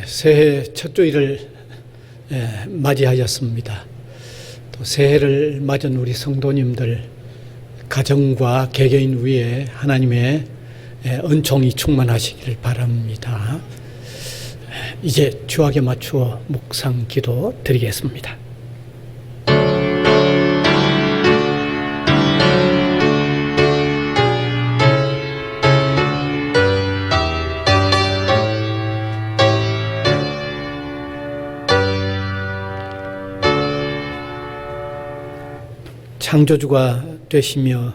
새해 첫 주일을 맞이하였습니다. 또 새해를 맞은 우리 성도님들 가정과 개개인 위에 하나님의 은총이 충만하시기를 바랍니다. 이제 주학에 맞추어 묵상 기도 드리겠습니다. 창조주가 되시며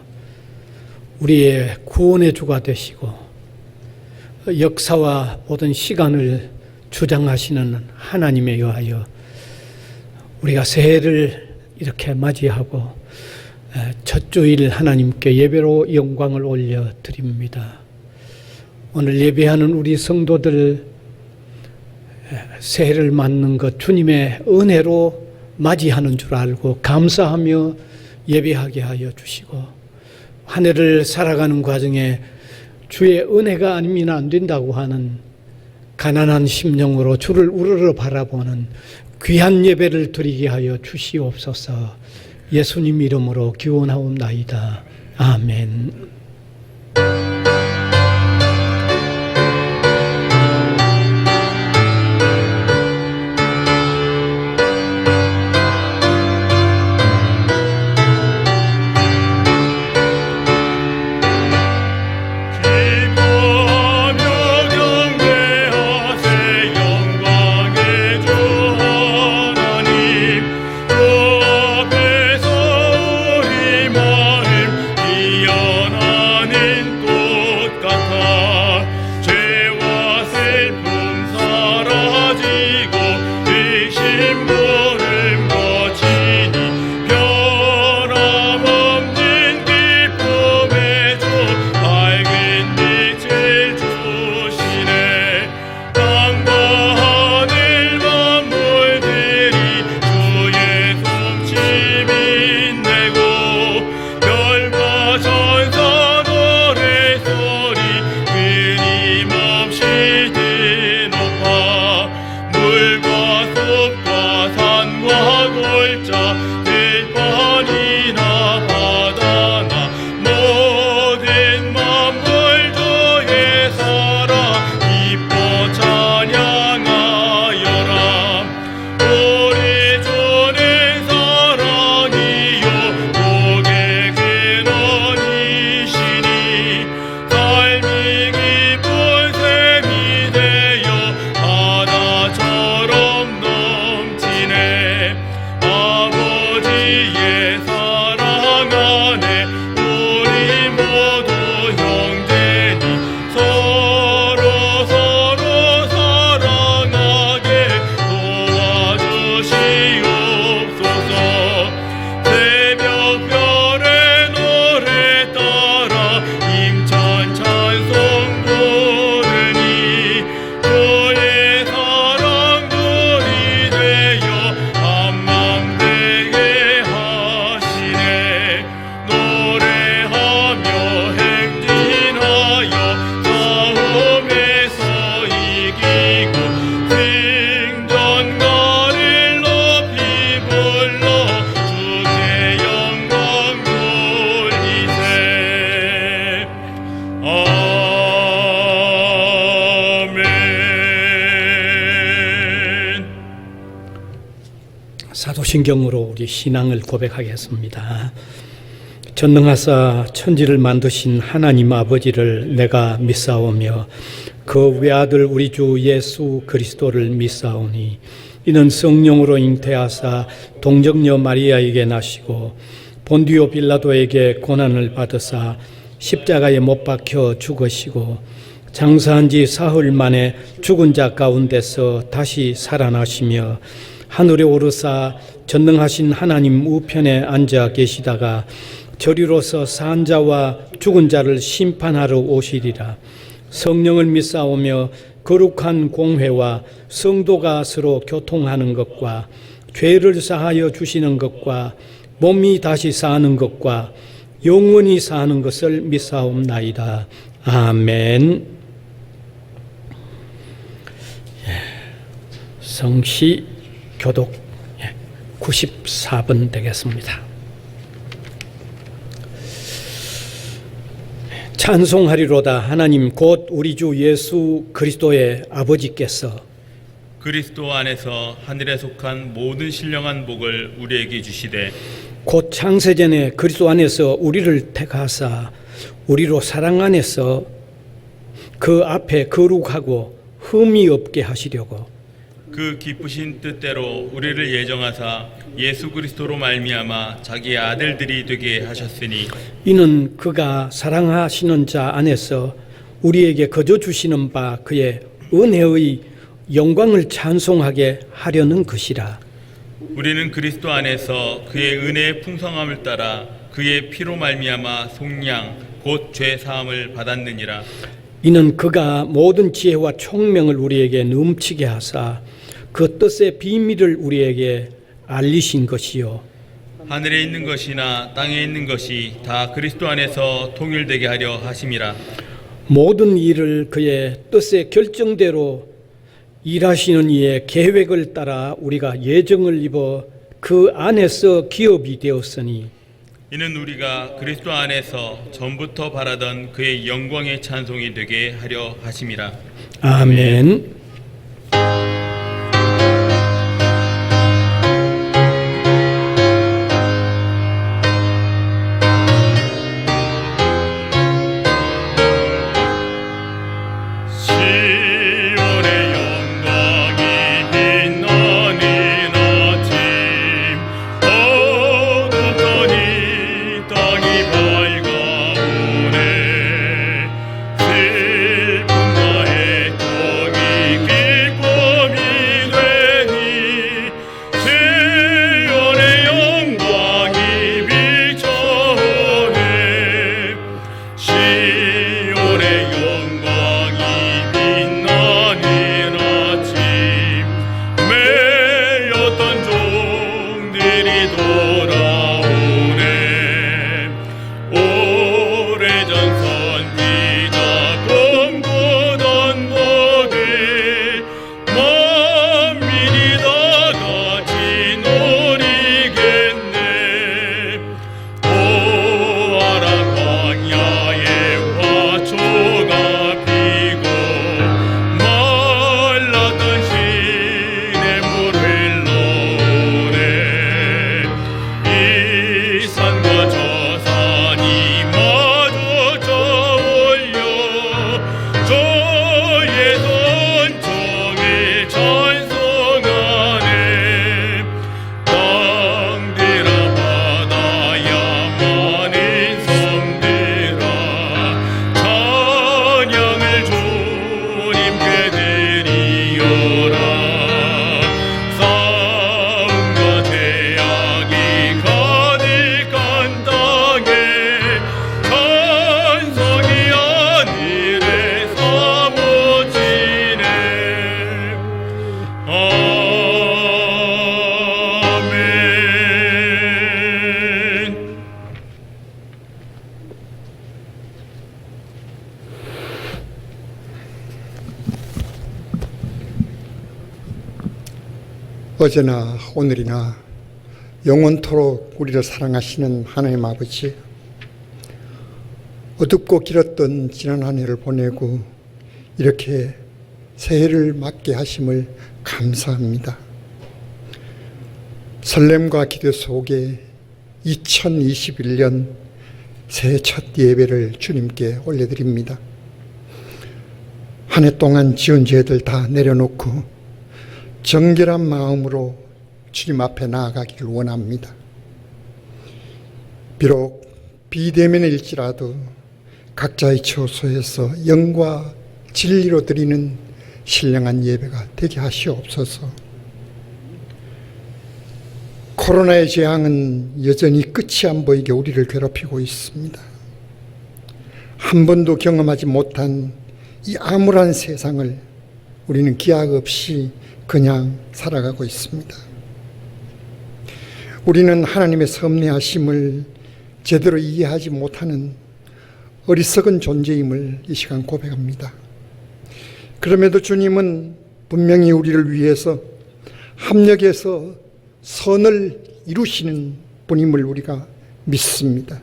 우리의 구원의 주가 되시고 역사와 모든 시간을 주장하시는 하나님에 의하여 우리가 새해를 이렇게 맞이하고 첫 주일 하나님께 예배로 영광을 올려드립니다. 오늘 예배하는 우리 성도들 새해를 맞는 것 주님의 은혜로 맞이하는 줄 알고 감사하며 예배하게 하여 주시고 한 해를 살아가는 과정에 주의 은혜가 아니면 안 된다고 하는 가난한 심령으로 주를 우러러 바라보는 귀한 예배를 드리게 하여 주시옵소서. 예수님 이름으로 기원하옵나이다. 아멘. 사도신경으로 우리 신앙을 고백하겠습니다. 전능하사 천지를 만드신 하나님 아버지를 내가 믿사오며 그 외아들 우리 주 예수 그리스도를 믿사오니 이는 성령으로 잉태하사 동정녀 마리아에게 나시고 본디오 빌라도에게 고난을 받으사 십자가에 못 박혀 죽으시고 장사한 지 사흘 만에 죽은 자 가운데서 다시 살아나시며 하늘에 오르사 전능하신 하나님 우편에 앉아 계시다가 저리로서 산 자와 죽은 자를 심판하러 오시리라. 성령을 믿사오며 거룩한 공회와 성도가 서로 교통하는 것과 죄를 사하여 주시는 것과 몸이 다시 사는 것과 영원히 사는 것을 믿사옵나이다. 아멘. 성시 교독 94번 되겠습니다. 찬송하리로다. 하나님 곧 우리 주 예수 그리스도의 아버지께서 그리스도 안에서 하늘에 속한 모든 신령한 복을 우리에게 주시되 곧 창세전에 그리스도 안에서 우리를 택하사 우리로 사랑 안에서 그 앞에 거룩하고 흠이 없게 하시려고 그 기쁘신 뜻대로 우리를 예정하사 예수 그리스도로 말미암아 자기의 아들들이 되게 하셨으니 이는 그가 사랑하시는 자 안에서 우리에게 거저 주시는 바 그의 은혜의 영광을 찬송하게 하려는 것이라. 우리는 그리스도 안에서 그의 은혜의 풍성함을 따라 그의 피로 말미암아 속량 곧 죄 사함을 받았느니라. 이는 그가 모든 지혜와 총명을 우리에게 넘치게 하사 그 뜻의 비밀을 우리에게 알리신 것이요 하늘에 있는 것이나 땅에 있는 것이 다 그리스도 안에서 통일되게 하려 하심이라. 모든 일을 그의 뜻의 결정대로 일하시는 이의 계획을 따라 우리가 예정을 입어 그 안에서 기업이 되었으니 이는 우리가 그리스도 안에서 전부터 바라던 그의 영광의 찬송이 되게 하려 하심이라. 아멘. 어제나 오늘이나 영원토록 우리를 사랑하시는 하나님 아버지, 어둡고 길었던 지난 한 해를 보내고 이렇게 새해를 맞게 하심을 감사합니다. 설렘과 기대 속에 2021년 새해 첫 예배를 주님께 올려드립니다. 한 해 동안 지은 죄들 다 내려놓고 정결한 마음으로 주님 앞에 나아가기를 원합니다. 비록 비대면일지라도 각자의 처소에서 영과 진리로 드리는 신령한 예배가 되게 하시옵소서. 코로나의 재앙은 여전히 끝이 안 보이게 우리를 괴롭히고 있습니다. 한 번도 경험하지 못한 이 암울한 세상을 우리는 기약 없이 그냥 살아가고 있습니다. 우리는 하나님의 섭리하심을 제대로 이해하지 못하는 어리석은 존재임을 이 시간 고백합니다. 그럼에도 주님은 분명히 우리를 위해서 합력해서 선을 이루시는 분임을 우리가 믿습니다.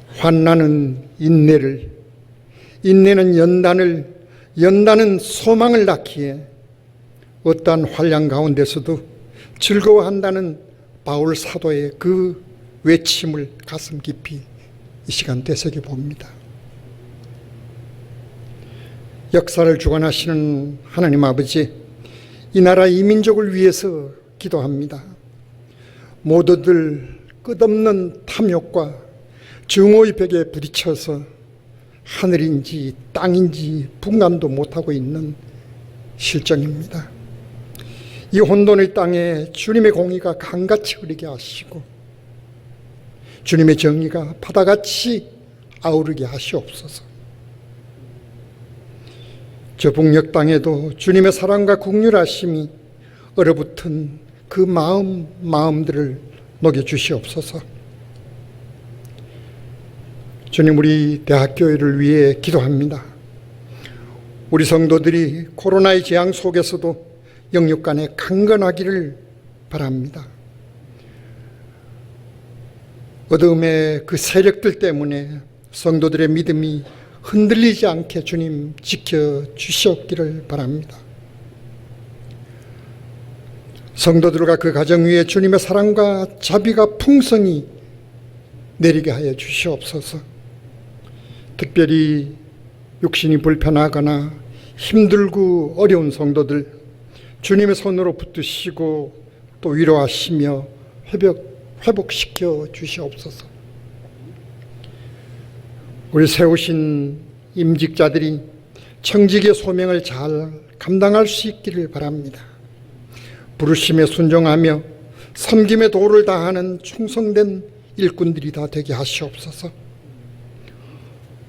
환난은 인내를, 인내는 연단을, 연단은 소망을 낳기에 어떠한 환난 가운데서도 즐거워한다는 바울 사도의 그 외침을 가슴 깊이 이 시간 되새겨 봅니다. 역사를 주관하시는 하나님 아버지, 이 나라 이 민족을 위해서 기도합니다. 모두들 끝없는 탐욕과 증오의 벽에 부딪혀서 하늘인지 땅인지 분간도 못하고 있는 실정입니다. 이 혼돈의 땅에 주님의 공의가 강같이 흐르게 하시고 주님의 정의가 바다같이 아우르게 하시옵소서. 저 북녘 땅에도 주님의 사랑과 국률하심이 얼어붙은 그 마음들을 녹여주시옵소서. 주님, 우리 대학교회를 위해 기도합니다. 우리 성도들이 코로나의 재앙 속에서도 영육간에 강건하기를 바랍니다. 어둠의 그 세력들 때문에 성도들의 믿음이 흔들리지 않게 주님 지켜주시옵기를 바랍니다. 성도들과 그 가정 위에 주님의 사랑과 자비가 풍성히 내리게 하여 주시옵소서. 특별히 육신이 불편하거나 힘들고 어려운 성도들 주님의 손으로 붙드시고 또 위로하시며 회복시켜 주시옵소서. 우리 세우신 임직자들이 청직의 소명을 잘 감당할 수 있기를 바랍니다. 부르심에 순종하며 섬김의 도를 다하는 충성된 일꾼들이 다 되게 하시옵소서.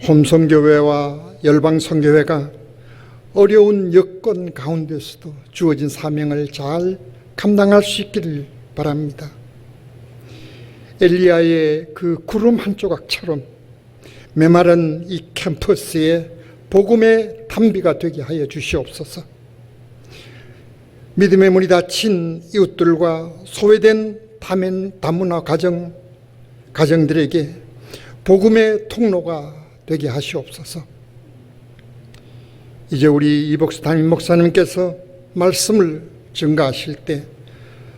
홈성교회와 열방성교회가 어려운 여건 가운데서도 주어진 사명을 잘 감당할 수 있기를 바랍니다. 엘리야의 그 구름 한 조각처럼 메마른 이 캠퍼스에 복음의 담비가 되게 하여 주시옵소서. 믿음의 문이 닫힌 이웃들과 소외된 다문화 가정들에게 복음의 통로가 되게 하시옵소서. 이제 우리 이복수 담임 목사님께서 말씀을 증가하실 때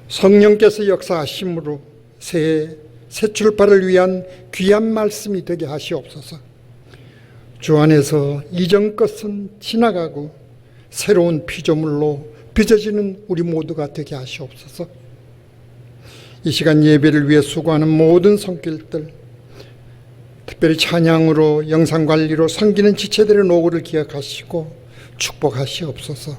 성령께서 역사하심으로 새 출발을 위한 귀한 말씀이 되게 하시옵소서. 주 안에서 이전 것은 지나가고 새로운 피조물로 빚어지는 우리 모두가 되게 하시옵소서. 이 시간 예배를 위해 수고하는 모든 손길들, 특별히 찬양으로 영상관리로 섬기는 지체들의 노고를 기억하시고 축복하시옵소서.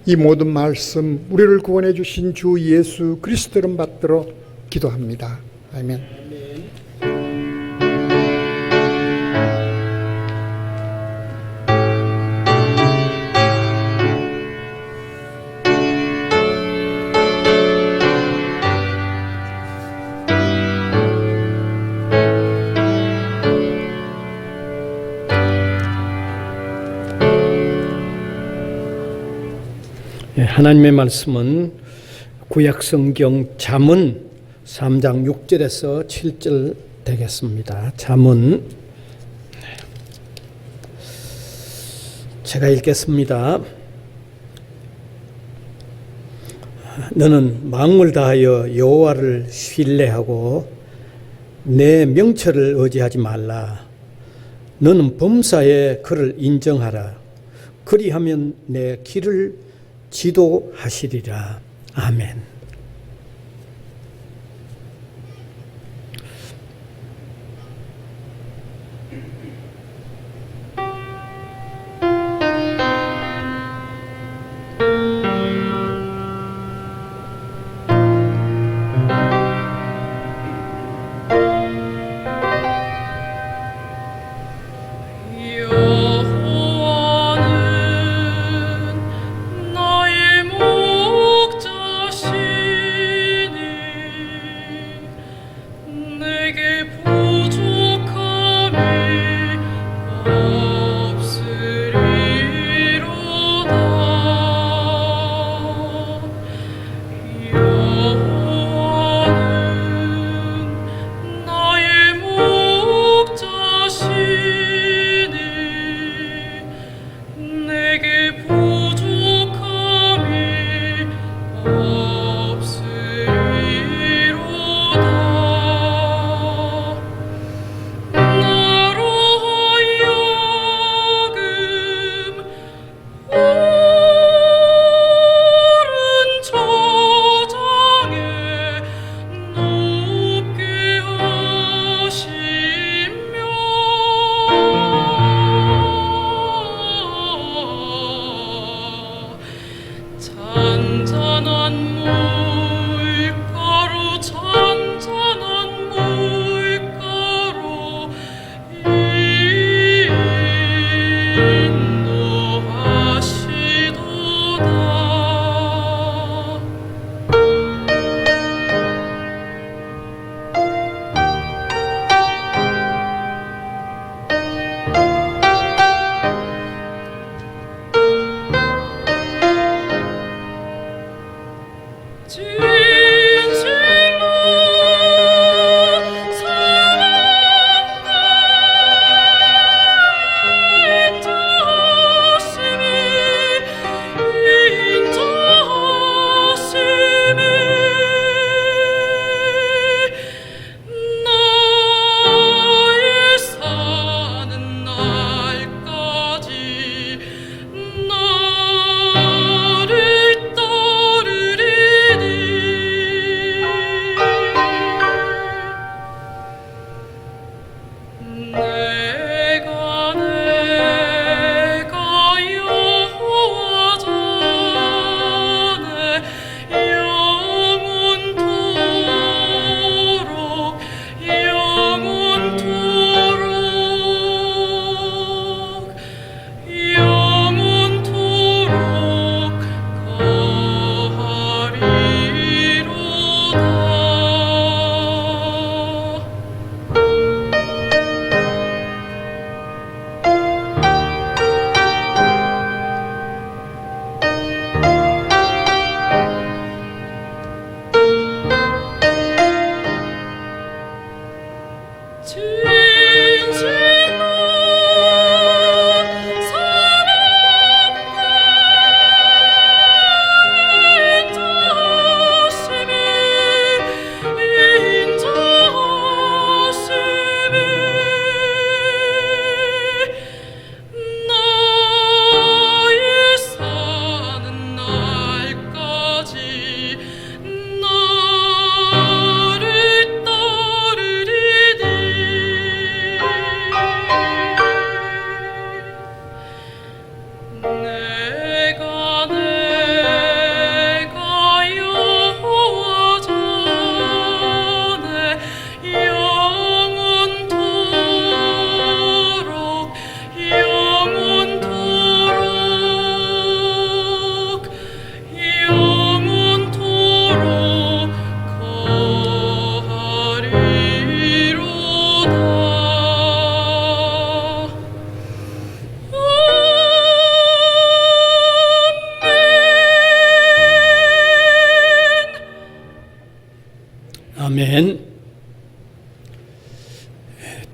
이 모든 말씀 우리를 구원해 주신 주 예수 그리스도 이름 받들어 기도합니다. 아멘. 하나님의 말씀은 구약성경 잠언 3장 6절에서 7절 되겠습니다. 잠언 제가 읽겠습니다. 너는 마음을 다하여 여호와를 신뢰하고 내 명철을 의지하지 말라. 너는 범사에 그를 인정하라. 그리하면 내 길을 지도하시리라. 아멘. 여호와는 나의 목자시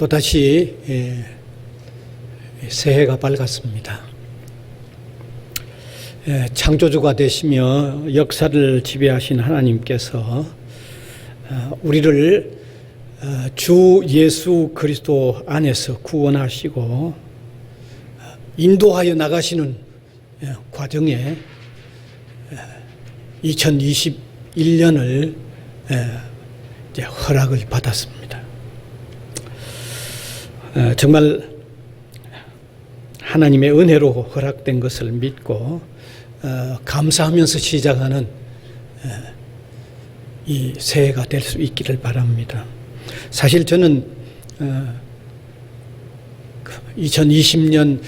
또다시 새해가 밝았습니다. 창조주가 되시며 역사를 지배하신 하나님께서 우리를 주 예수 그리스도 안에서 구원하시고 인도하여 나가시는 과정에 2021년을 이제 허락을 받았습니다. 정말 하나님의 은혜로 허락된 것을 믿고 감사하면서 시작하는 이 새해가 될 수 있기를 바랍니다. 사실 저는 2020년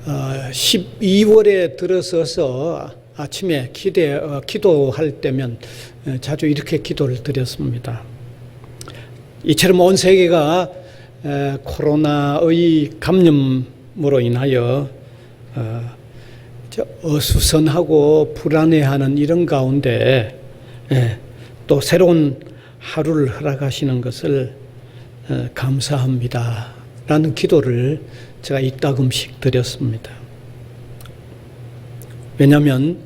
12월에 들어서서 아침에 기도할 때면 자주 이렇게 기도를 드렸습니다. 이처럼 온 세계가 코로나의 감염으로 인하여 어수선하고 불안해하는 이런 가운데 또 새로운 하루를 허락하시는 것을 감사합니다 라는 기도를 제가 이따금씩 드렸습니다. 왜냐하면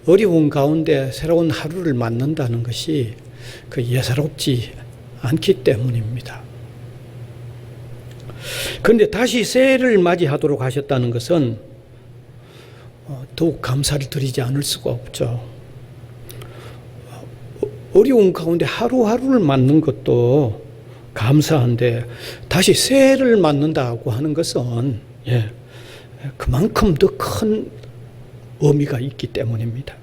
어려운 가운데 새로운 하루를 맞는다는 것이 예사롭지 않기 때문입니다. 그런데 다시 새해를 맞이하도록 하셨다는 것은 더욱 감사를 드리지 않을 수가 없죠. 어려운 가운데 하루하루를 맞는 것도 감사한데 다시 새해를 맞는다고 하는 것은 그만큼 더 큰 의미가 있기 때문입니다.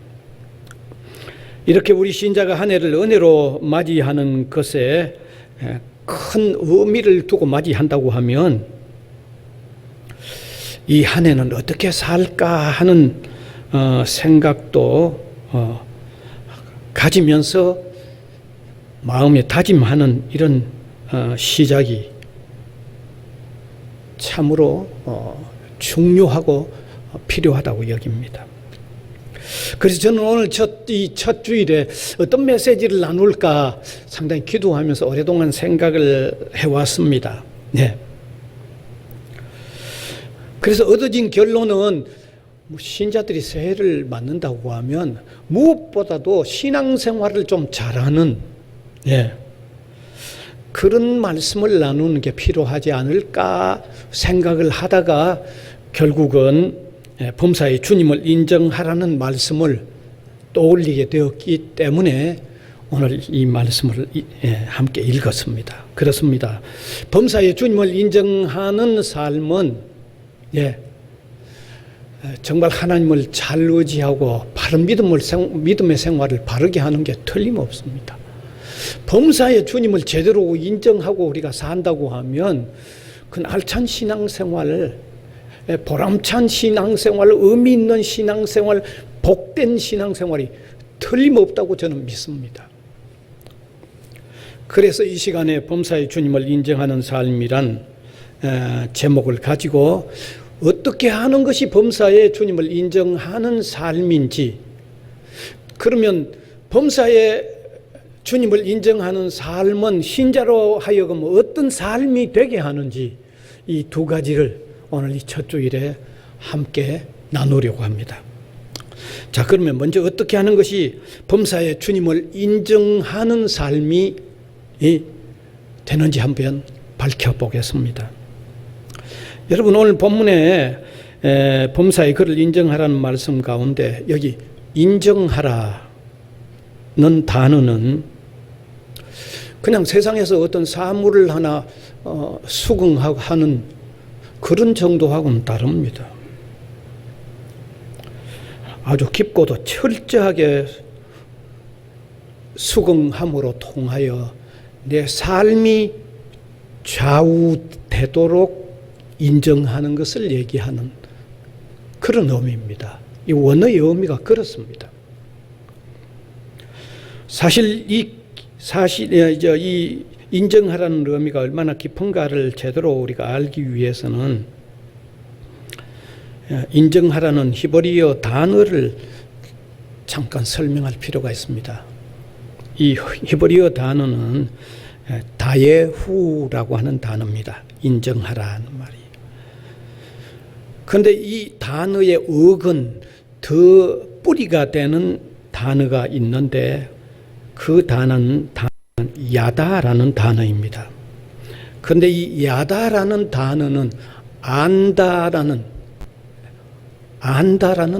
이렇게 우리 신자가 한 해를 은혜로 맞이하는 것에 큰 의미를 두고 맞이한다고 하면 이 한 해는 어떻게 살까 하는 생각도 가지면서 마음에 다짐하는 이런 시작이 참으로 중요하고 필요하다고 여깁니다. 그래서 저는 오늘 이 첫 주일에 어떤 메시지를 나눌까 상당히 기도하면서 오랫동안 생각을 해왔습니다. 그래서 얻어진 결론은 신자들이 새해를 맞는다고 하면 무엇보다도 신앙생활을 좀 잘하는 그런 말씀을 나누는 게 필요하지 않을까 생각을 하다가 결국은 범사에 주님을 인정하라는 말씀을 떠올리게 되었기 때문에 오늘 이 말씀을 함께 읽었습니다. 그렇습니다. 범사에 주님을 인정하는 삶은 정말 하나님을 잘 의지하고 바른 믿음의 생활을 바르게 하는 게 틀림없습니다. 범사에 주님을 제대로 인정하고 우리가 산다고 하면 그 알찬 신앙생활, 보람찬 신앙생활, 의미 있는 신앙생활, 복된 신앙생활이 틀림없다고 저는 믿습니다. 그래서 이 시간에 범사에 주님을 인정하는 삶이란 제목을 가지고 어떻게 하는 것이 범사에 주님을 인정하는 삶인지, 그러면 범사에 주님을 인정하는 삶은 신자로 하여금 어떤 삶이 되게 하는지, 이 두 가지를 오늘 이 첫 주일에 함께 나누려고 합니다. 자, 그러면 먼저 어떻게 하는 것이 범사에 주님을 인정하는 삶이 되는지 한번 밝혀보겠습니다. 여러분, 오늘 본문에 범사에 그를 인정하라는 말씀 가운데 여기 인정하라는 단어는 그냥 세상에서 어떤 사물을 하나 수긍하고 하는 그런 정도하고는 다릅니다. 아주 깊고도 철저하게 수긍함으로 통하여 내 삶이 좌우되도록 인정하는 것을 얘기하는 그런 의미입니다. 이 원어의 의미가 그렇습니다. 사실 이 인정하라는 의미가 얼마나 깊은가를 제대로 우리가 알기 위해서는 인정하라는 히브리어 단어를 잠깐 설명할 필요가 있습니다. 이 히브리어 단어는 다예후라고 하는 단어입니다. 인정하라는 말이. 그런데 이 단어의 어근, 더 뿌리가 되는 단어가 있는데 그 단어는 야다라는 단어입니다. 그런데 이 야다라는 단어는 안다라는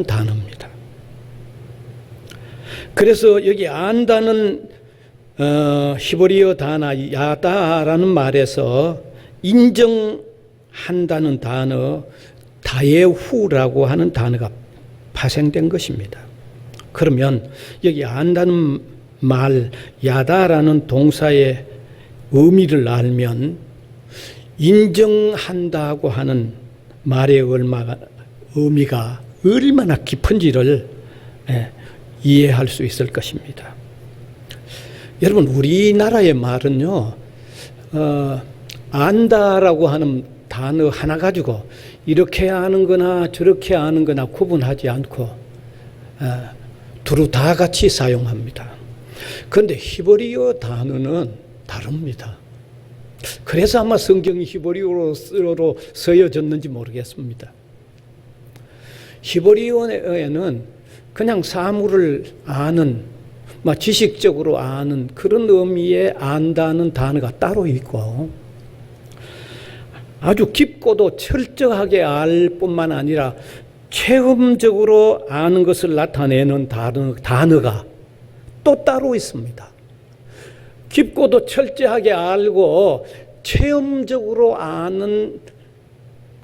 단어입니다. 그래서 여기 안다는 히브리어 단어 야다라는 말에서 인정한다는 단어 다예후라고 하는 단어가 파생된 것입니다. 그러면 여기 안다는 말 야다라는 동사의 의미를 알면 인정한다고 하는 말의 의미가 얼마나 깊은지를 이해할 수 있을 것입니다. 여러분, 우리나라의 말은요, 안다라고 하는 단어 하나 가지고 이렇게 아는 거나 저렇게 아는 거나 구분하지 않고 두루 다 같이 사용합니다. 그런데 히브리어 단어는 다릅니다. 그래서 아마 성경이 히브리어로 쓰여졌는지 모르겠습니다. 히브리어에는 그냥 사물을 아는, 지식적으로 아는 그런 의미의 안다는 단어가 따로 있고, 아주 깊고도 철저하게 알 뿐만 아니라 체험적으로 아는 것을 나타내는 단어가 또 따로 있습니다. 깊고도 철저하게 알고 체험적으로 아는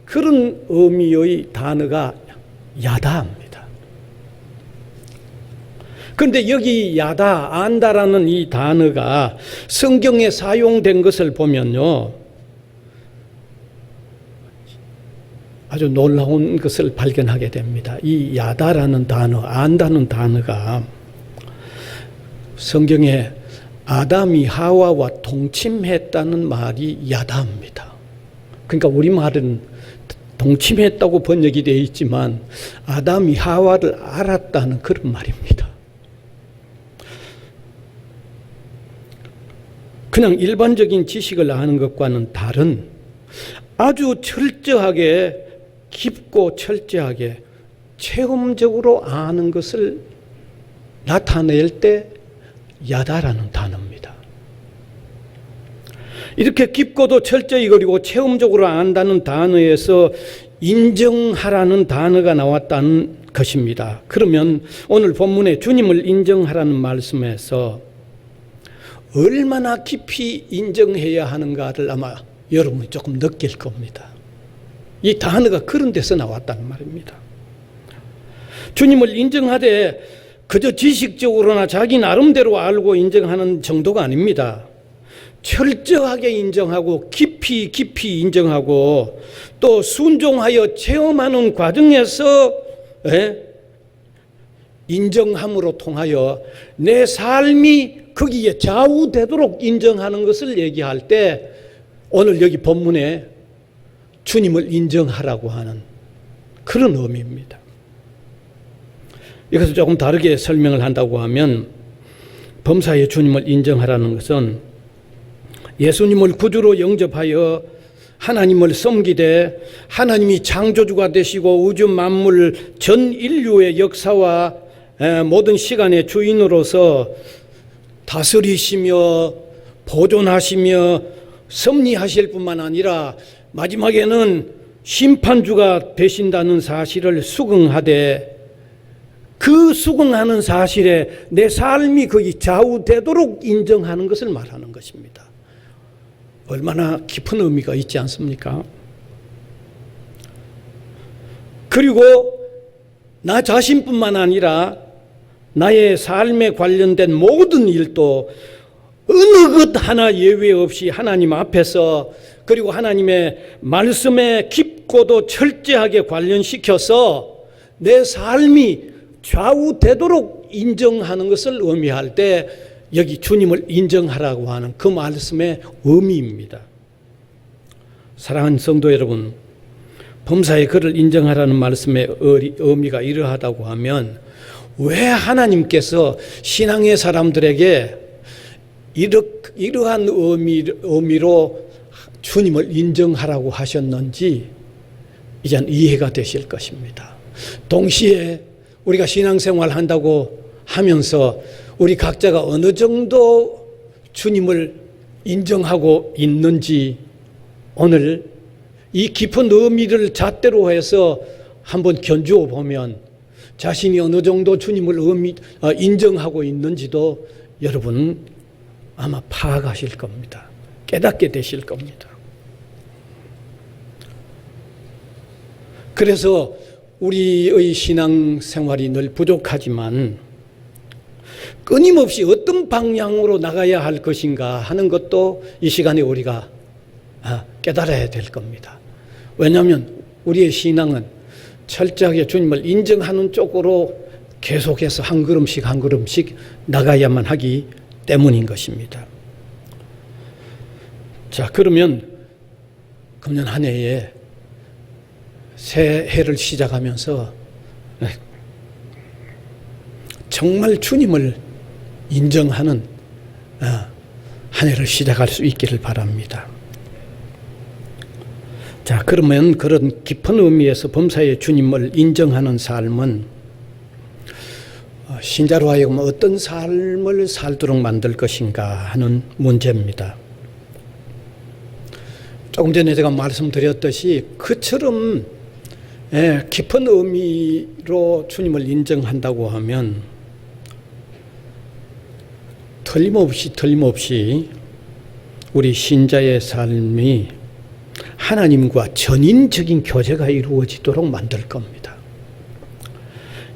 그런 의미의 단어가 야다입니다. 그런데 여기 야다, 안다라는 이 단어가 성경에 사용된 것을 보면요, 아주 놀라운 것을 발견하게 됩니다. 이 야다라는 단어, 안다는 단어가 성경에 아담이 하와와 동침했다는 말이 야다입니다. 그러니까 우리말은 동침했다고 번역이 되어 있지만 아담이 하와를 알았다는 그런 말입니다. 그냥 일반적인 지식을 아는 것과는 다른 아주 철저하게 깊고 철저하게 체험적으로 아는 것을 나타낼 때 야다라는 단어입니다. 이렇게 깊고도 철저히 그리고 체험적으로 안다는 단어에서 인정하라는 단어가 나왔다는 것입니다. 그러면 오늘 본문에 주님을 인정하라는 말씀에서 얼마나 깊이 인정해야 하는가를 아마 여러분이 조금 느낄 겁니다. 이 단어가 그런 데서 나왔다는 말입니다. 주님을 인정하되 그저 지식적으로나 자기 나름대로 알고 인정하는 정도가 아닙니다. 철저하게 인정하고 깊이 인정하고 또 순종하여 체험하는 과정에서 인정함으로 통하여 내 삶이 거기에 좌우되도록 인정하는 것을 얘기할 때 오늘 여기 본문에 주님을 인정하라고 하는 그런 의미입니다. 이것을 조금 다르게 설명을 한다고 하면 범사에 주님을 인정하라는 것은 예수님을 구주로 영접하여 하나님을 섬기되 하나님이 창조주가 되시고 우주 만물 전 인류의 역사와 모든 시간의 주인으로서 다스리시며 보존하시며 섭리하실 뿐만 아니라 마지막에는 심판주가 되신다는 사실을 수긍하되 그 수긍하는 사실에 내 삶이 거기 좌우되도록 인정하는 것을 말하는 것입니다. 얼마나 깊은 의미가 있지 않습니까? 그리고 나 자신뿐만 아니라 나의 삶에 관련된 모든 일도 어느 것 하나 예외 없이 하나님 앞에서 그리고 하나님의 말씀에 깊고도 철저하게 관련시켜서 내 삶이 좌우되도록 인정하는 것을 의미할 때 여기 주님을 인정하라고 하는 그 말씀의 의미입니다. 사랑하는 성도 여러분, 범사에 그를 인정하라는 말씀의 의미가 이러하다고 하면 왜 하나님께서 신앙의 사람들에게 이러한 의미로 주님을 인정하라고 하셨는지 이젠 이해가 되실 것입니다. 동시에 우리가 신앙생활 한다고 하면서 우리 각자가 어느 정도 주님을 인정하고 있는지 오늘 이 깊은 의미를 잣대로 해서 한번 견주어 보면 자신이 어느 정도 주님을 인정하고 있는지도 여러분 아마 파악하실 겁니다. 깨닫게 되실 겁니다. 그래서 우리의 신앙생활이 늘 부족하지만 끊임없이 어떤 방향으로 나가야 할 것인가 하는 것도 이 시간에 우리가 깨달아야 될 겁니다. 왜냐하면 우리의 신앙은 철저하게 주님을 인정하는 쪽으로 계속해서 한 걸음씩 한 걸음씩 나가야만 하기 때문인 것입니다. 자, 그러면 금년 한 해에 새 해를 시작하면서 정말 주님을 인정하는 한 해를 시작할 수 있기를 바랍니다. 자, 그러면 그런 깊은 의미에서 범사에 주님을 인정하는 삶은 신자로 하여금 어떤 삶을 살도록 만들 것인가 하는 문제입니다. 조금 전에 제가 말씀드렸듯이 그처럼 깊은 의미로 주님을 인정한다고 하면 틀림없이 우리 신자의 삶이 하나님과 전인적인 교제가 이루어지도록 만들 겁니다.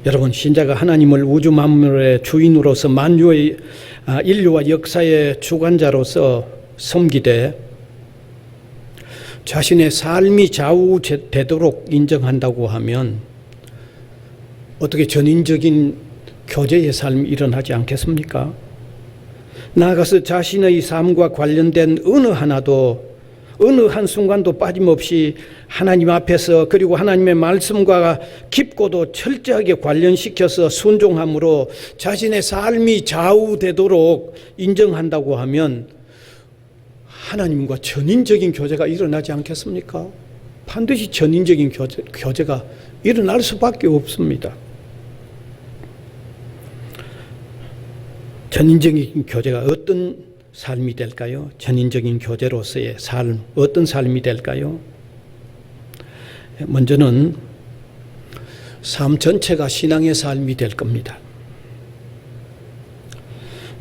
여러분, 신자가 하나님을 우주 만물의 주인으로서 만유의 인류와 역사의 주관자로서 섬기되 자신의 삶이 좌우되도록 인정한다고 하면 어떻게 전인적인 교제의 삶이 일어나지 않겠습니까? 나아가서 자신의 삶과 관련된 어느 한순간도 빠짐없이 하나님 앞에서 그리고 하나님의 말씀과 깊고도 철저하게 관련시켜서 순종함으로 자신의 삶이 좌우되도록 인정한다고 하면 하나님과 전인적인 교제가 일어나지 않겠습니까? 반드시 전인적인 교제가 일어날 수밖에 없습니다. 전인적인 교제가 어떤 삶이 될까요? 전인적인 교제로서의 삶, 어떤 삶이 될까요? 먼저는 삶 전체가 신앙의 삶이 될 겁니다.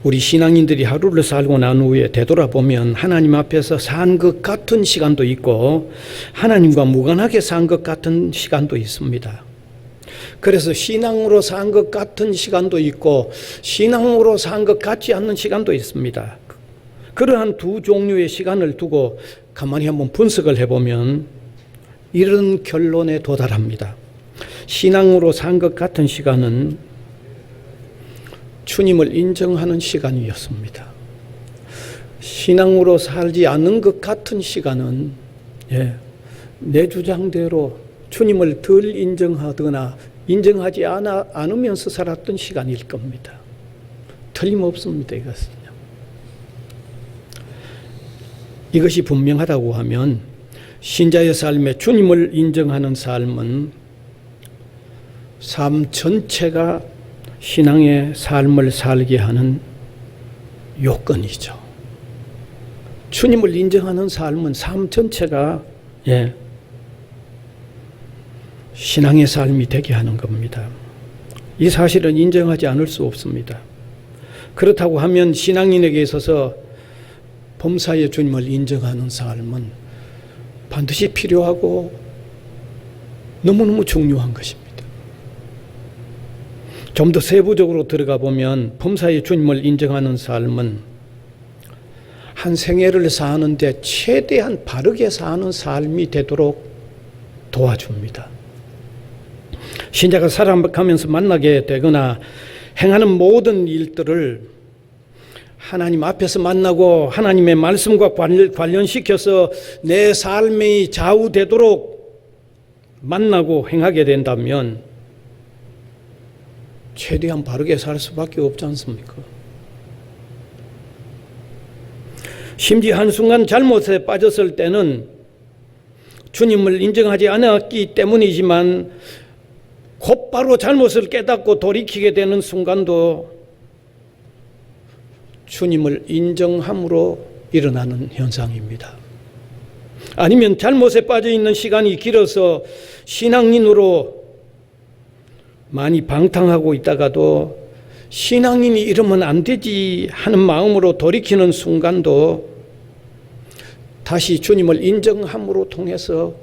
우리 신앙인들이 하루를 살고 난 후에 되돌아보면 하나님 앞에서 산 것 같은 시간도 있고 하나님과 무관하게 산 것 같은 시간도 있습니다. 그래서 신앙으로 산 것 같은 시간도 있고 신앙으로 산 것 같지 않는 시간도 있습니다. 그러한 두 종류의 시간을 두고 가만히 한번 분석을 해보면 이런 결론에 도달합니다. 신앙으로 산 것 같은 시간은 주님을 인정하는 시간이었습니다. 신앙으로 살지 않는 것 같은 시간은 내 주장대로 주님을 덜 인정하거나 인정하지 않으면서 살았던 시간일 겁니다. 틀림없습니다. 이것이 분명하다고 하면 신자의 삶에 주님을 인정하는 삶은 삶 전체가 신앙의 삶을 살게 하는 요건이죠. 주님을 인정하는 삶은 삶 전체가 신앙의 삶이 되게 하는 겁니다. 이 사실은 인정하지 않을 수 없습니다. 그렇다고 하면 신앙인에게 있어서 범사에 주님을 인정하는 삶은 반드시 필요하고 너무너무 중요한 것입니다. 좀 더 세부적으로 들어가 보면 범사에 주님을 인정하는 삶은 한 생애를 사는데 최대한 바르게 사는 삶이 되도록 도와줍니다. 신자가 살아가면서 만나게 되거나 행하는 모든 일들을 하나님 앞에서 만나고 하나님의 말씀과 관련시켜서 내 삶이 좌우되도록 만나고 행하게 된다면 최대한 바르게 살 수밖에 없지 않습니까? 심지어 한순간 잘못에 빠졌을 때는 주님을 인정하지 않았기 때문이지만 곧바로 잘못을 깨닫고 돌이키게 되는 순간도 주님을 인정함으로 일어나는 현상입니다. 아니면 잘못에 빠져 있는 시간이 길어서 신앙인으로 많이 방탕하고 있다가도 신앙인이 이러면 안 되지 하는 마음으로 돌이키는 순간도 다시 주님을 인정함으로 통해서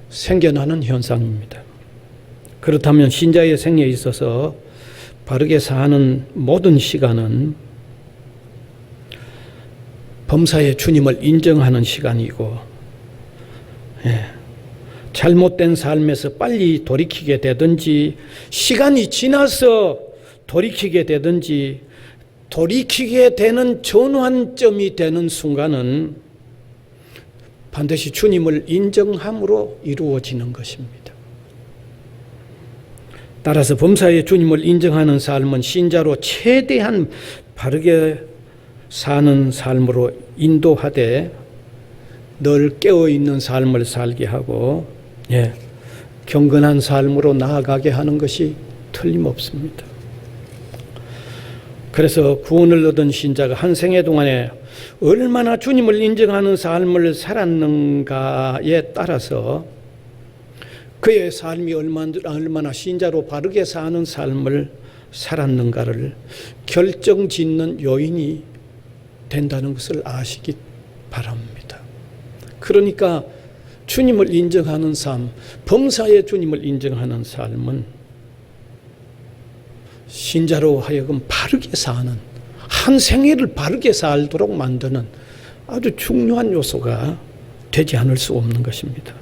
생겨나는 현상입니다. 그렇다면 신자의 생애에 있어서 바르게 사는 모든 시간은 범사에 주님을 인정하는 시간이고, 잘못된 삶에서 빨리 돌이키게 되든지 시간이 지나서 돌이키게 되든지 돌이키게 되는 전환점이 되는 순간은 반드시 주님을 인정함으로 이루어지는 것입니다. 따라서 범사에 주님을 인정하는 삶은 신자로 최대한 바르게 사는 삶으로 인도하되 늘 깨어있는 삶을 살게 하고 경건한 삶으로 나아가게 하는 것이 틀림없습니다. 그래서 구원을 얻은 신자가 한 생애 동안에 얼마나 주님을 인정하는 삶을 살았는가에 따라서 그의 삶이 얼마나 신자로 바르게 사는 삶을 살았는가를 결정짓는 요인이 된다는 것을 아시기 바랍니다. 그러니까 주님을 인정하는 삶, 범사에 주님을 인정하는 삶은 신자로 하여금 바르게 사는, 한 생애를 바르게 살도록 만드는 아주 중요한 요소가 되지 않을 수 없는 것입니다.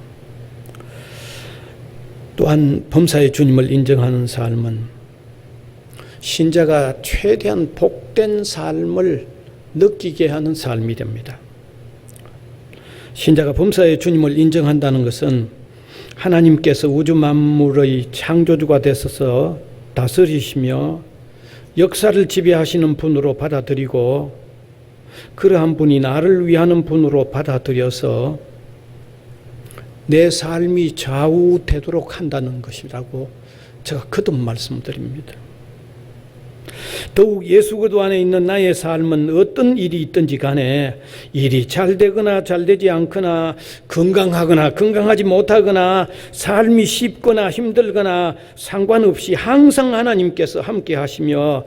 또한 범사에 주님을 인정하는 삶은 신자가 최대한 복된 삶을 느끼게 하는 삶이 됩니다. 신자가 범사에 주님을 인정한다는 것은 하나님께서 우주 만물의 창조주가 되셔서 다스리시며 역사를 지배하시는 분으로 받아들이고 그러한 분이 나를 위하는 분으로 받아들여서 내 삶이 좌우되도록 한다는 것이라고 제가 거듭 말씀드립니다. 더욱 예수 그리스도 안에 있는 나의 삶은 어떤 일이 있든지 간에 일이 잘 되거나 잘 되지 않거나 건강하거나 건강하지 못하거나 삶이 쉽거나 힘들거나 상관없이 항상 하나님께서 함께 하시며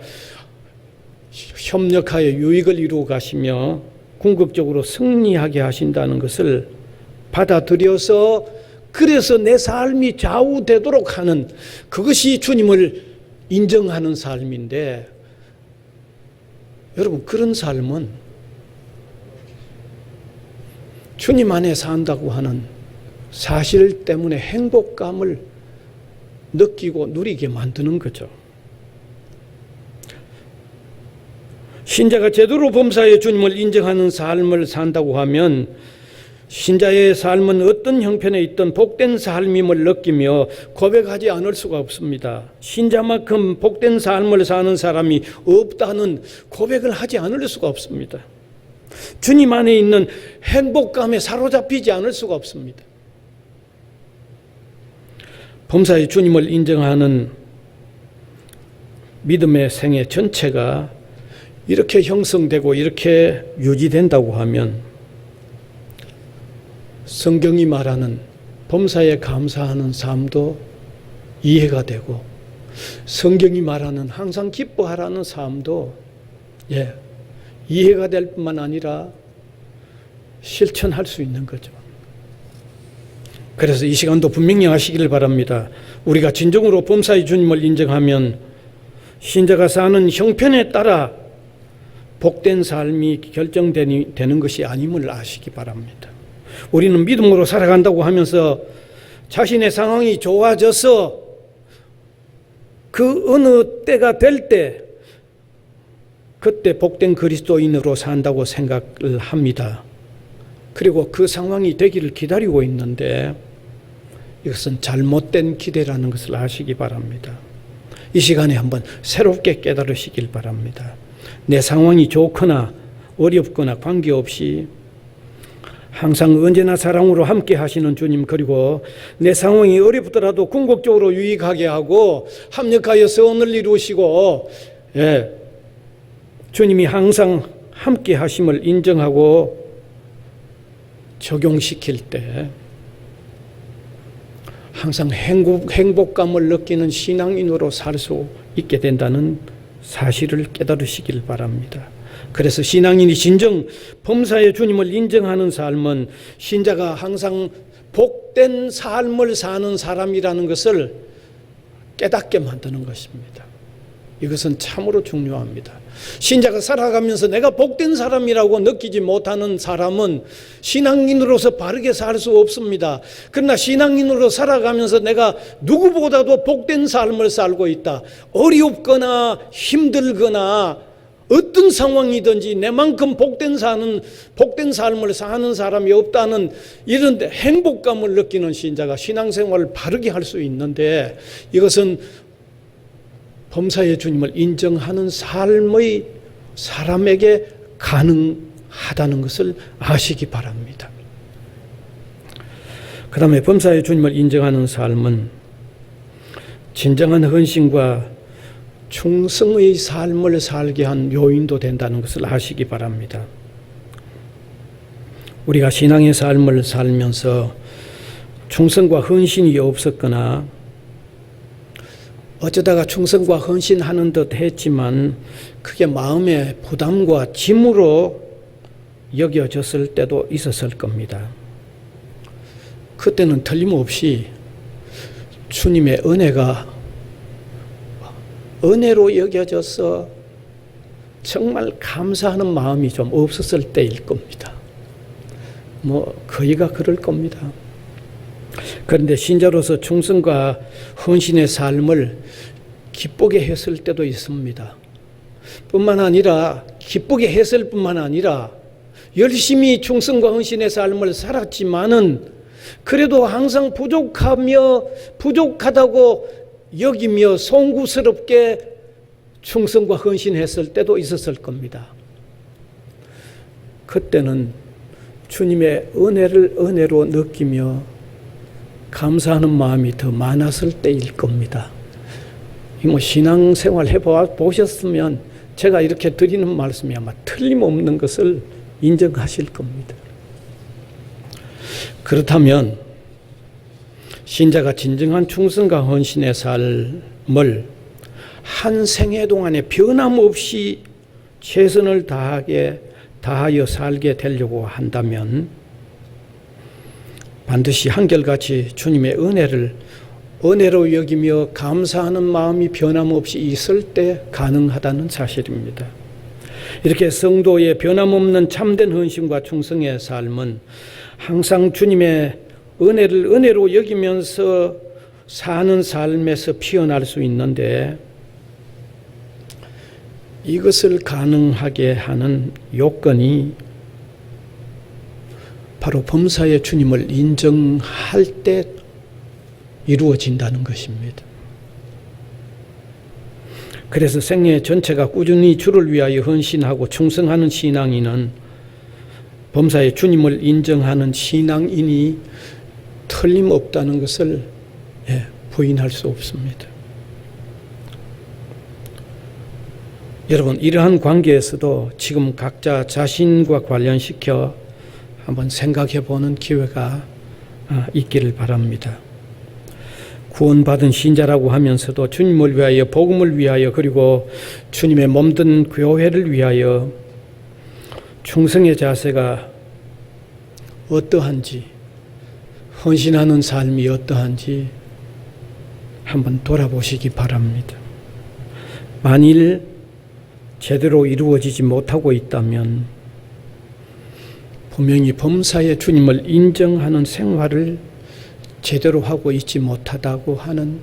협력하여 유익을 이루어 가시며 궁극적으로 승리하게 하신다는 것을 받아들여서 그래서 내 삶이 좌우되도록 하는 그것이 주님을 인정하는 삶인데, 여러분 그런 삶은 주님 안에 산다고 하는 사실 때문에 행복감을 느끼고 누리게 만드는 거죠. 신자가 제대로 범사에 주님을 인정하는 삶을 산다고 하면 신자의 삶은 어떤 형편에 있든 복된 삶임을 느끼며 고백하지 않을 수가 없습니다. 신자만큼 복된 삶을 사는 사람이 없다는 고백을 하지 않을 수가 없습니다. 주님 안에 있는 행복감에 사로잡히지 않을 수가 없습니다. 범사에 주님을 인정하는 믿음의 생애 전체가 이렇게 형성되고 이렇게 유지된다고 하면 성경이 말하는 범사에 감사하는 삶도 이해가 되고 성경이 말하는 항상 기뻐하라는 삶도 이해가 될 뿐만 아니라 실천할 수 있는 거죠. 그래서 이 시간도 분명히 아시기를 바랍니다. 우리가 진정으로 범사의 주님을 인정하면 신자가 사는 형편에 따라 복된 삶이 결정되는 것이 아님을 아시기 바랍니다. 우리는 믿음으로 살아간다고 하면서 자신의 상황이 좋아져서 그 어느 때가 될 때 그때 복된 그리스도인으로 산다고 생각을 합니다. 그리고 그 상황이 되기를 기다리고 있는데 이것은 잘못된 기대라는 것을 아시기 바랍니다. 이 시간에 한번 새롭게 깨달으시길 바랍니다. 내 상황이 좋거나 어렵거나 관계없이 항상 언제나 사랑으로 함께 하시는 주님, 그리고 내 상황이 어렵더라도 궁극적으로 유익하게 하고 합력하여 선을 이루시고, 주님이 항상 함께 하심을 인정하고 적용시킬 때 항상 행복감을 느끼는 신앙인으로 살 수 있게 된다는 사실을 깨달으시길 바랍니다. 그래서 신앙인이 진정 범사의 주님을 인정하는 삶은 신자가 항상 복된 삶을 사는 사람이라는 것을 깨닫게 만드는 것입니다. 이것은 참으로 중요합니다. 신자가 살아가면서 내가 복된 사람이라고 느끼지 못하는 사람은 신앙인으로서 바르게 살 수 없습니다. 그러나 신앙인으로 살아가면서 내가 누구보다도 복된 삶을 살고 있다, 어렵거나 힘들거나 어떤 상황이든지 내만큼 복된 삶을 사는 사람이 없다는 이런 데 행복감을 느끼는 신자가 신앙생활을 바르게 할 수 있는데, 이것은 범사의 주님을 인정하는 삶의 사람에게 가능하다는 것을 아시기 바랍니다. 그 다음에 범사의 주님을 인정하는 삶은 진정한 헌신과 충성의 삶을 살게 한 요인도 된다는 것을 아시기 바랍니다. 우리가 신앙의 삶을 살면서 충성과 헌신이 없었거나 어쩌다가 충성과 헌신하는 듯 했지만 그게 마음의 부담과 짐으로 여겨졌을 때도 있었을 겁니다. 그때는 틀림없이 주님의 은혜로 여겨져서 정말 감사하는 마음이 좀 없었을 때일 겁니다. 거의가 그럴 겁니다. 그런데 신자로서 충성과 헌신의 삶을 기쁘게 했을 때도 있습니다. 기쁘게 했을 뿐만 아니라 열심히 충성과 헌신의 삶을 살았지만은 그래도 항상 부족하다고 여기며 송구스럽게 충성과 헌신했을 때도 있었을 겁니다. 그때는 주님의 은혜를 은혜로 느끼며 감사하는 마음이 더 많았을 때일 겁니다. 신앙생활 해보셨으면 제가 이렇게 드리는 말씀이 아마 틀림없는 것을 인정하실 겁니다. 그렇다면 신자가 진정한 충성과 헌신의 삶을 한 생애 동안에 변함없이 최선을 다하여 살게 되려고 한다면 반드시 한결같이 주님의 은혜로 여기며 감사하는 마음이 변함없이 있을 때 가능하다는 사실입니다. 이렇게 성도의 변함없는 참된 헌신과 충성의 삶은 항상 주님의 은혜를 은혜로 여기면서 사는 삶에서 피어날 수 있는데, 이것을 가능하게 하는 요건이 바로 범사의 주님을 인정할 때 이루어진다는 것입니다. 그래서 생애 전체가 꾸준히 주를 위하여 헌신하고 충성하는 신앙인은 범사의 주님을 인정하는 신앙인이 틀림없다는 것을 부인할 수 없습니다. 여러분, 이러한 관계에서도 지금 각자 자신과 관련시켜 한번 생각해 보는 기회가 있기를 바랍니다. 구원받은 신자라고 하면서도 주님을 위하여, 복음을 위하여, 그리고 주님의 몸된 교회를 위하여 충성의 자세가 어떠한지, 헌신하는 삶이 어떠한지 한번 돌아보시기 바랍니다. 만일 제대로 이루어지지 못하고 있다면 분명히 범사의 주님을 인정하는 생활을 제대로 하고 있지 못하다고 하는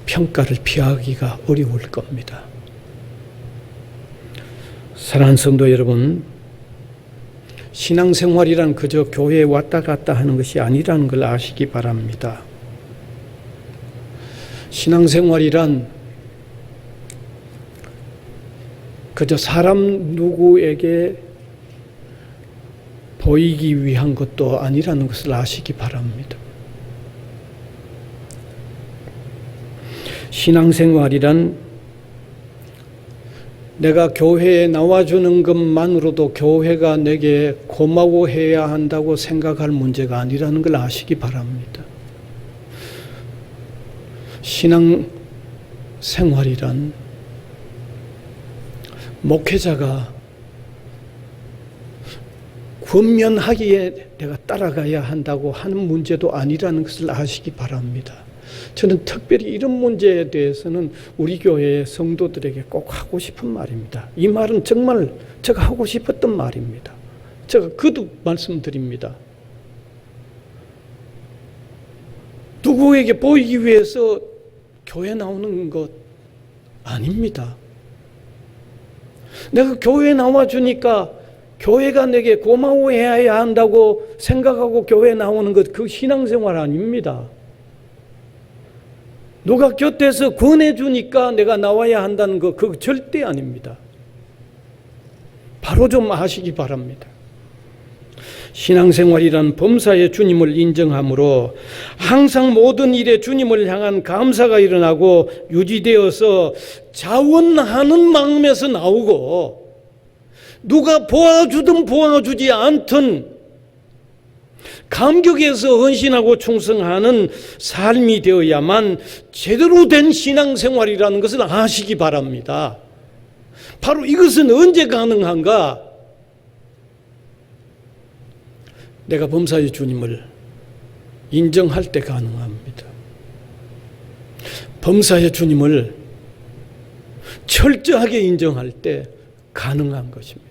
평가를 피하기가 어려울 겁니다. 사랑하는 성도 여러분, 신앙생활이란 그저 교회에 왔다 갔다 하는 것이 아니라는 걸 아시기 바랍니다. 신앙생활이란 그저 사람 누구에게 보이기 위한 것도 아니라는 것을 아시기 바랍니다. 신앙생활이란 내가 교회에 나와주는 것만으로도 교회가 내게 고마워해야 한다고 생각할 문제가 아니라는 걸 아시기 바랍니다. 신앙생활이란 목회자가 권면하기에 내가 따라가야 한다고 하는 문제도 아니라는 것을 아시기 바랍니다. 저는 특별히 이런 문제에 대해서는 우리 교회의 성도들에게 꼭 하고 싶은 말입니다. 이 말은 정말 제가 하고 싶었던 말입니다. 제가 거듭 말씀드립니다. 누구에게 보이기 위해서 교회 나오는 것 아닙니다. 내가 교회에 나와주니까 교회가 내게 고마워해야 한다고 생각하고 교회에 나오는 것, 그 신앙생활 아닙니다. 누가 곁에서 권해주니까 내가 나와야 한다는 것, 그거 절대 아닙니다. 바로 좀 아시기 바랍니다. 신앙생활이란 범사에 주님을 인정함으로 항상 모든 일에 주님을 향한 감사가 일어나고 유지되어서 자원하는 마음에서 나오고, 누가 보아주든 보아주지 않든 감격에서 헌신하고 충성하는 삶이 되어야만 제대로 된 신앙생활이라는 것을 아시기 바랍니다. 바로 이것은 언제 가능한가? 내가 범사의 주님을 인정할 때 가능합니다. 범사의 주님을 철저하게 인정할 때 가능한 것입니다.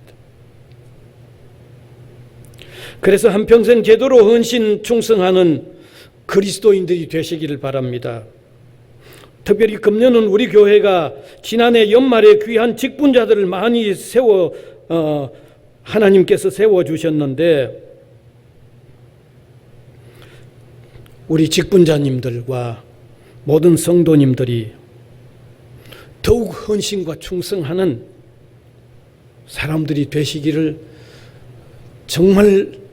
그래서 한평생 제대로 헌신 충성하는 그리스도인들이 되시기를 바랍니다. 특별히 금년은 우리 교회가 지난해 연말에 귀한 직분자들을 많이 하나님께서 세워주셨는데, 우리 직분자님들과 모든 성도님들이 더욱 헌신과 충성하는 사람들이 되시기를 정말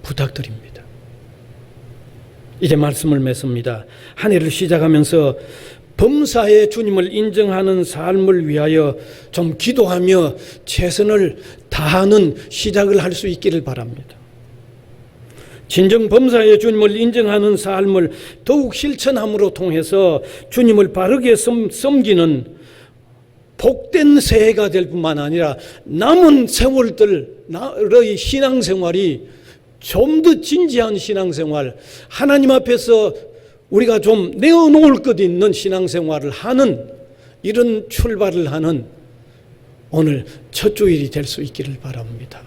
부탁드립니다. 이제 말씀을 맺습니다. 한 해를 시작하면서 범사에 주님을 인정하는 삶을 위하여 좀 기도하며 최선을 다하는 시작을 할 수 있기를 바랍니다. 진정 범사에 주님을 인정하는 삶을 더욱 실천함으로 통해서 주님을 바르게 섬기는 복된 새해가 될 뿐만 아니라 남은 세월들의 신앙생활이 좀 더 진지한 신앙생활, 하나님 앞에서 우리가 좀 내어놓을 것 있는 신앙생활을 하는, 이런 출발을 하는 오늘 첫 주일이 될 수 있기를 바랍니다.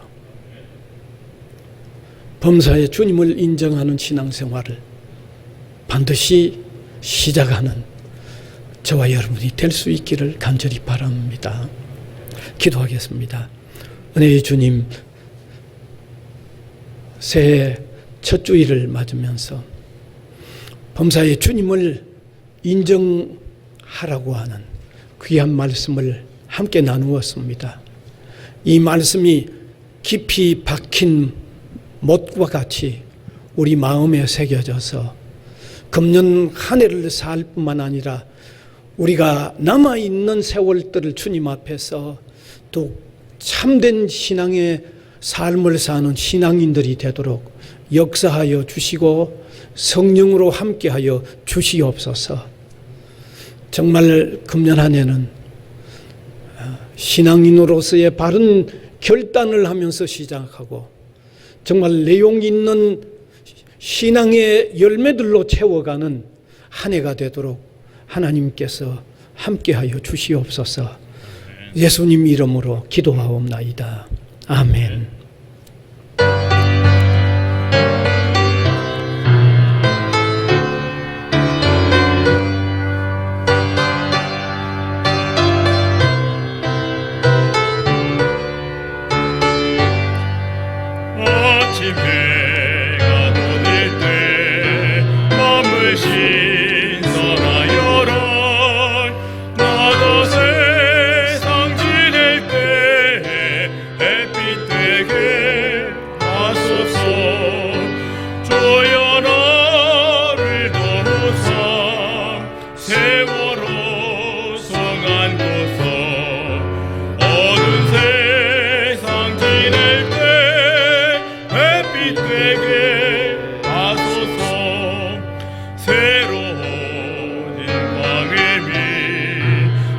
범사에 주님을 인정하는 신앙생활을 반드시 시작하는 저와 여러분이 될 수 있기를 간절히 바랍니다. 기도하겠습니다. 은혜의 주님, 새해 첫 주일을 맞으면서 범사에 주님을 인정하라고 하는 귀한 말씀을 함께 나누었습니다. 이 말씀이 깊이 박힌 못과 같이 우리 마음에 새겨져서 금년 한 해를 살 뿐만 아니라 우리가 남아있는 세월들을 주님 앞에서 또 참된 신앙의 삶을 사는 신앙인들이 되도록 역사하여 주시고 성령으로 함께하여 주시옵소서. 정말 금년 한 해는 신앙인으로서의 바른 결단을 하면서 시작하고 정말 내용 있는 신앙의 열매들로 채워가는 한 해가 되도록 하나님께서 함께하여 주시옵소서. 예수님 이름으로 기도하옵나이다. 아멘. 신선하여라 나도 세상 되게 하소서. 새로운 일광의 빛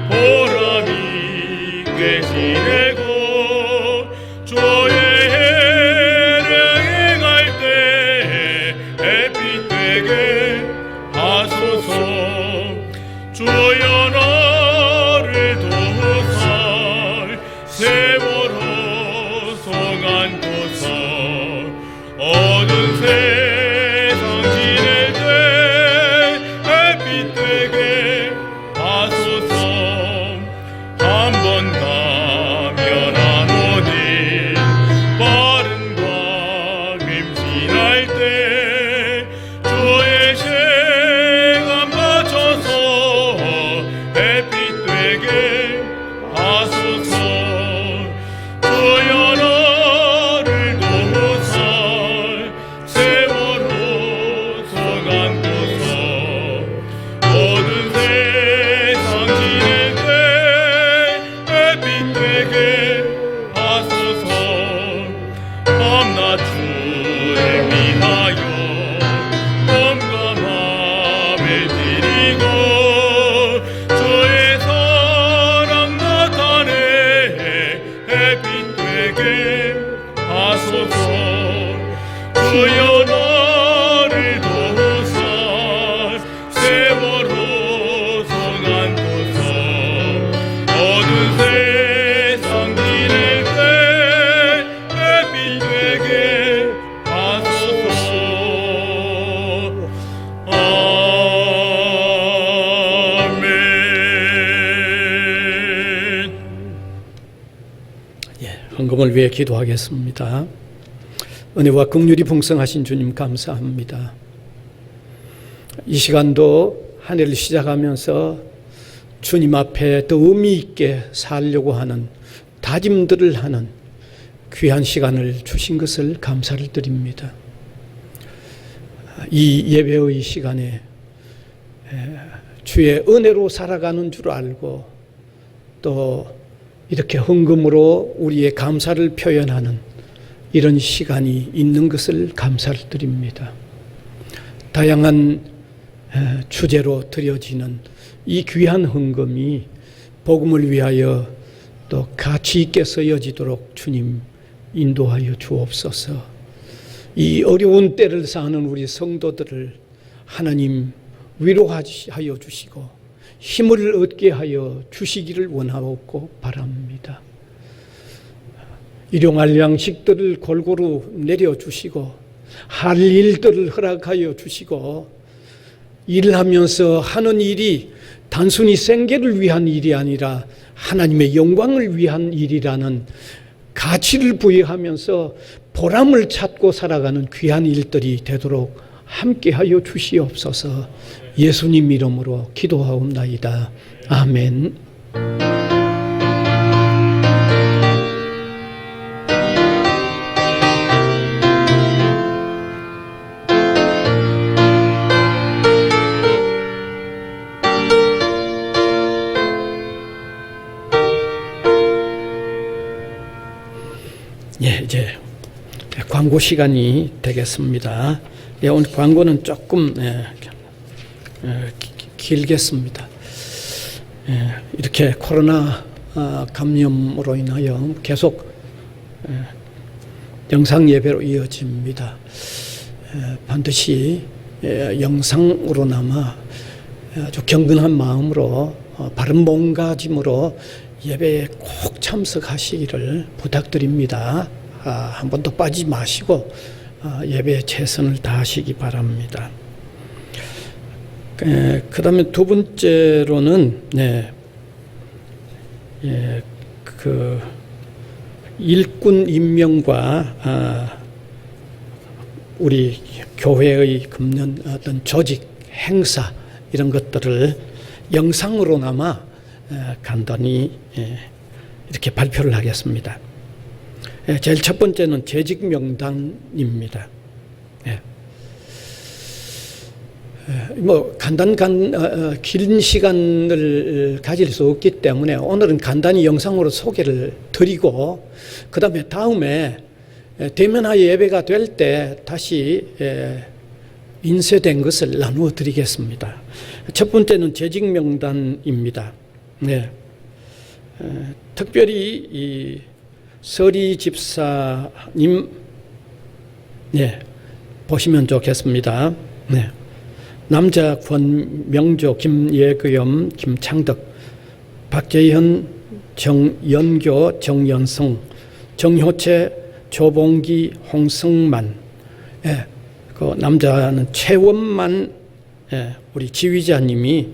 보람 있게 지내고 주의 해령에 갈 때 햇빛 되게 하소서. 주여 나를 도우사 세월호 송한도사 어두운 세상 지낼 때 햇빛 되게 하소서. 한 번 가면 안 오니 빠른 광림 지날 때 주의 시간 맞춰서 햇빛 되게 하소서. 주여 나를 도우사 세월호 송한도사 어두운 세상 지낼 때 햇빛 되게 하소서. 밤낮 주를 위하여 몸과 맘을 드리고 주의 사랑 나타내 햇빛 되게 하소서. 주여 나를 도우사 세월호 송한도사 어두운 세상 지낼 때 햇빛 되게 하소서. 아멘. 헌금을 위해 기도하겠습니다. 은혜와 긍휼이 풍성하신 주님 감사합니다. 이 시간도 한 해를 시작하면서 주님 앞에 더 의미 있게 살려고 하는 다짐들을 하는 귀한 시간을 주신 것을 감사를 드립니다. 이 예배의 시간에 주의 은혜로 살아가는 줄 알고 또 이렇게 헌금으로 우리의 감사를 표현하는 이런 시간이 있는 것을 감사를 드립니다. 다양한 주제로 드려지는 이 귀한 헌금이 복음을 위하여 또 가치 있게 쓰여지도록 주님 인도하여 주옵소서. 이 어려운 때를 사는 우리 성도들을 하나님 위로하여 주시고 힘을 얻게 하여 주시기를 원하고 바랍니다. 일용할 양식들을 골고루 내려주시고 할 일들을 허락하여 주시고 일하면서 하는 일이 단순히 생계를 위한 일이 아니라 하나님의 영광을 위한 일이라는 가치를 부여하면서 보람을 찾고 살아가는 귀한 일들이 되도록 함께하여 주시옵소서. 예수님 이름으로 기도하옵나이다. 아멘. 이제 광고 시간이 되겠습니다. 오늘 광고는 조금 길겠습니다. 이렇게 코로나 감염으로 인하여 계속 영상 예배로 이어집니다. 반드시 영상으로나마 아주 경건한 마음으로 바른 몸가짐으로 예배에 꼭 참석하시기를 부탁드립니다. 한 번도 빠지지 마시고 예배에 최선을 다하시기 바랍니다. 그 다음에 두 번째로는 그 일꾼 임명과 우리 교회의 금년 어떤 조직 행사 이런 것들을 영상으로나마 간단히 이렇게 발표를 하겠습니다. 제일 첫 번째는 재직 명단입니다. 긴 시간을 가질 수 없기 때문에 오늘은 간단히 영상으로 소개를 드리고, 그 다음에 대면하여 예배가 될 때 다시 인쇄된 것을 나누어 드리겠습니다. 첫 번째는 재직 명단입니다. 네. 특별히 이 서리 집사님, 네, 보시면 좋겠습니다. 네. 남자 권명조, 김예규염, 김창덕, 박재현, 정연교, 정연성, 정효채, 조봉기, 홍성만, 예, 그 남자는 최원만, 예, 우리 지휘자님이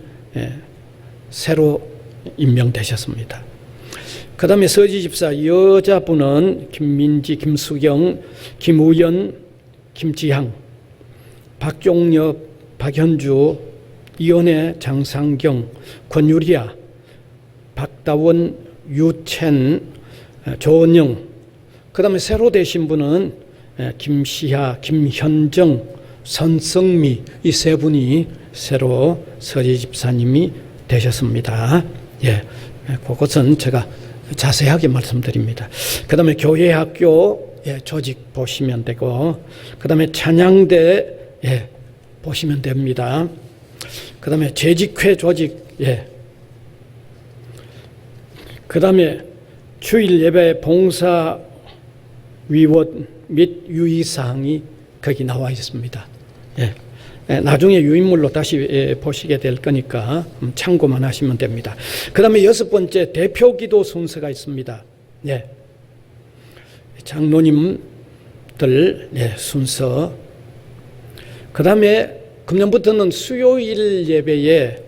새로 임명되셨습니다. 그 다음에 서지 집사 여자분은 김민지, 김수경, 김우연, 김지향, 박종엽, 박현주, 이연혜, 장상경, 권유리아, 박다원, 유첸, 조은영. 그 다음에 새로 되신 분은 김시하, 김현정, 선성미, 이 세 분이 새로 서지 집사님이 되셨습니다. 예, 그것은 제가 자세하게 말씀드립니다. 그 다음에 교회 학교, 예, 조직 보시면 되고, 그 다음에 찬양대, 예, 보시면 됩니다. 그 다음에 재직회 조직, 예. 그 다음에 주일 예배 봉사 위원 및 유의사항이 거기 나와 있습니다. 예. 나중에 유인물로 다시 보시게 될 거니까 참고만 하시면 됩니다. 그 다음에 6번째 대표 기도 순서가 있습니다. 예. 장로님들, 예, 순서. 그 다음에 금년부터는 수요일 예배에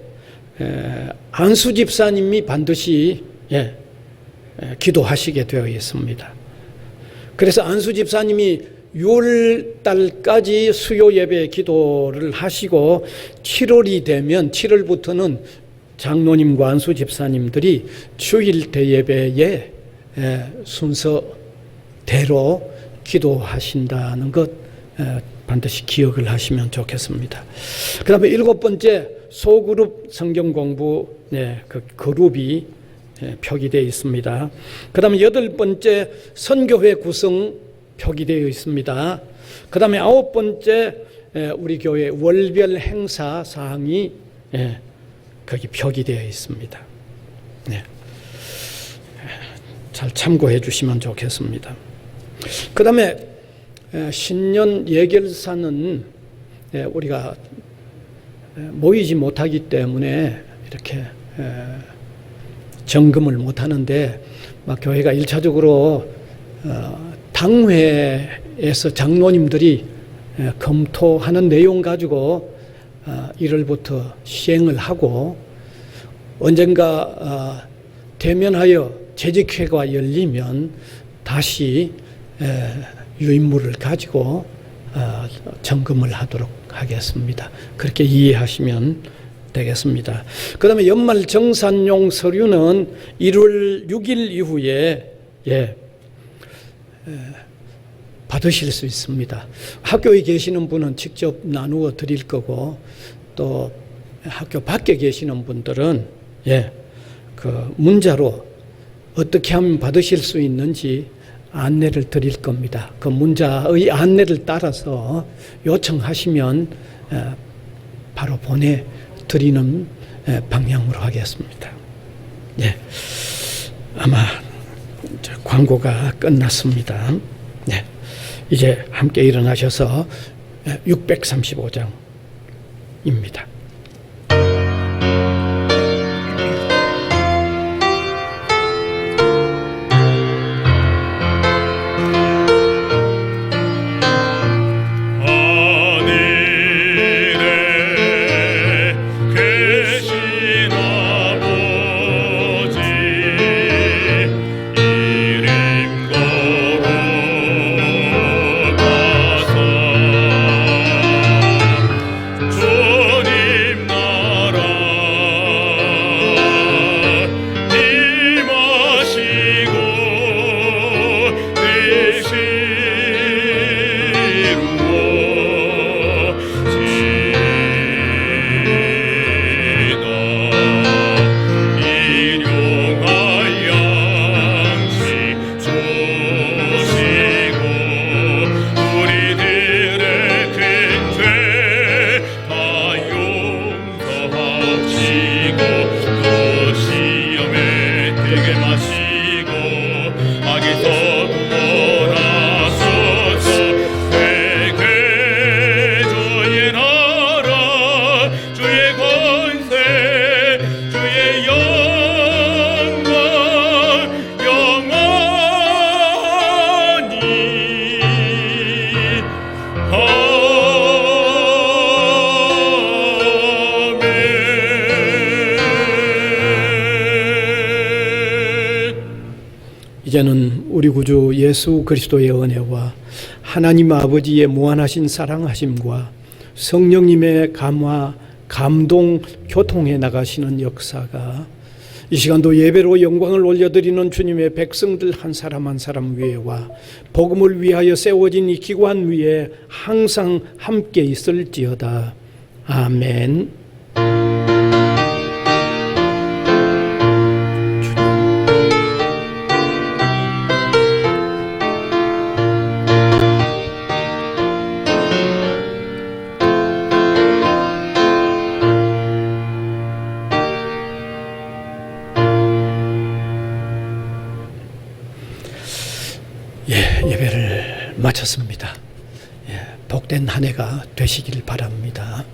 안수 집사님이 반드시, 예, 기도하시게 되어 있습니다. 그래서 안수 집사님이 6월 달까지 수요 예배 기도를 하시고 7월이 되면 7월부터는 장로님과 안수 집사님들이 주일 대예배에 순서대로 기도하신다는 것 반드시 기억을 하시면 좋겠습니다. 그 다음에 7번째 소그룹 성경 공부, 그 그룹이 표기되어 있습니다. 그 다음에 8번째 선교회 구성 표기되어 있습니다. 그 다음에 9번째 우리 교회 월별 행사 사항이 거기 표기되어 있습니다. 잘 참고해 주시면 좋겠습니다. 그 다음에 신년 예결사는 우리가 모이지 못하기 때문에 이렇게 점검을 못하는데, 교회가 1차적으로 당회에서 장로님들이 검토하는 내용 가지고 1월부터 시행을 하고, 언젠가 대면하여 재직회가 열리면 다시 유인물을 가지고 점검을 하도록 하겠습니다. 그렇게 이해하시면 되겠습니다. 그 다음에 연말 정산용 서류는 1월 6일 이후에 받으실 수 있습니다. 학교에 계시는 분은 직접 나누어 드릴 거고, 또 학교 밖에 계시는 분들은 그 문자로 어떻게 하면 받으실 수 있는지 안내를 드릴 겁니다. 그 문자의 안내를 따라서 요청하시면 바로 보내드리는 방향으로 하겠습니다. 아마 광고가 끝났습니다. 이제 함께 일어나셔서 635장입니다. 주님 이제는 우리 구주 예수 그리스도의 은혜와 하나님 아버지의 무한하신 사랑하심과 성령님의 감화, 감동, 교통해 나가시는 역사가 이 시간도 예배로 영광을 올려드리는 주님의 백성들 한 사람 한 사람 위에와 복음을 위하여 세워진 이 기관 위에 항상 함께 있을지어다. 아멘. 예배를 마쳤습니다. 복된 한 해가 되시길 바랍니다.